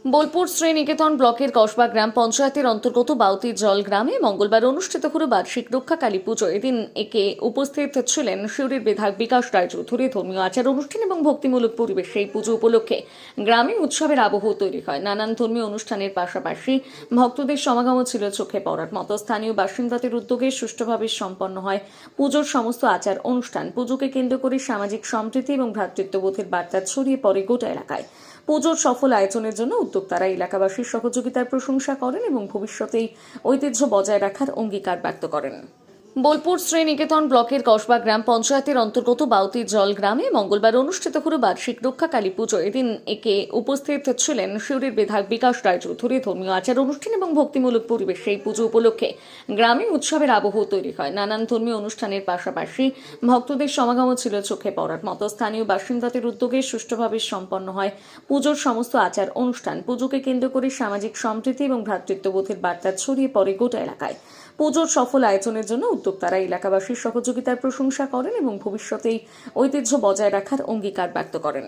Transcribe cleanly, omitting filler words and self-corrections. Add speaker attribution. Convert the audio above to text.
Speaker 1: বোলপুর শ্রীনিকেতন ব্লকের কসবা গ্রাম পঞ্চায়েতের অন্তর্গত বাউতির জল গ্রামে মঙ্গলবার অনুষ্ঠিত হল বার্ষিক রক্ষা কালী পুজো। এদিন একে উপস্থিত ছিলেন সিউড়ির বিধায়ক বিকাশ রায়চৌধুরী। ধর্মীয় আচার অনুষ্ঠান এবং ভক্তিমূলক পরিবেশে এই পুজো উপলক্ষে গ্রামে উৎসবের আবহ তৈরি হয়। নানান ধর্মীয় অনুষ্ঠানের পাশাপাশি ভক্তদের সমাগমও ছিল চোখে পড়ার মতো। স্থানীয় বাসিন্দাদের উদ্যোগে সুষ্ঠুভাবে সম্পন্ন হয় পুজোর সমস্ত আচার অনুষ্ঠান। পুজোকে কেন্দ্র করে সামাজিক সম্প্রীতি এবং ভ্রাতৃত্ববোধের বার্তা ছড়িয়ে পড়ে গোটা এলাকায়। পুজোর সফল আয়োজনের জন্য উদ্যোক্তারা এলাকাবাসীর সহযোগিতার প্রশংসা করেন এবং ভবিষ্যতেই ঐতিহ্য বজায় রাখার অঙ্গীকার ব্যক্ত করেন। বোলপুর শ্রীনিকেতন ব্লকের কসবা গ্রাম পঞ্চায়েতের অন্তর্গত বাউতির জল গ্রামে মঙ্গলবার অনুষ্ঠিত হল বার্ষিক রক্ষা কালী পুজো। এদিন একে উপস্থিত ছিলেন সিউড়ির বিধায়ক বিকাশ রায়চৌধুরী। ধর্মীয় আচার অনুষ্ঠান এবং ভক্তিমূলক পরিবেশে এই পুজো উপলক্ষে গ্রামে উৎসবের আবহ তৈরি হয়। নানান ধর্মীয় অনুষ্ঠানের পাশাপাশি ভক্তদের সমাগমও ছিল চোখে পড়ার মতো। স্থানীয় বাসিন্দাদের উদ্যোগে সুষ্ঠুভাবে সম্পন্ন হয় পুজোর সমস্ত আচার অনুষ্ঠান। পুজোকে কেন্দ্র করে সামাজিক সম্প্রীতি এবং ভ্রাতৃত্ববোধের বার্তা ছড়িয়ে পড়ে গোটা এলাকায়। পুজোর সফল আয়োজনের জন্য উদ্যোক্তারা এলাকাবাসীর সহযোগিতার প্রশংসা করেন এবং ভবিষ্যতেই ঐতিহ্য বজায় রাখার অঙ্গীকার ব্যক্ত করেন।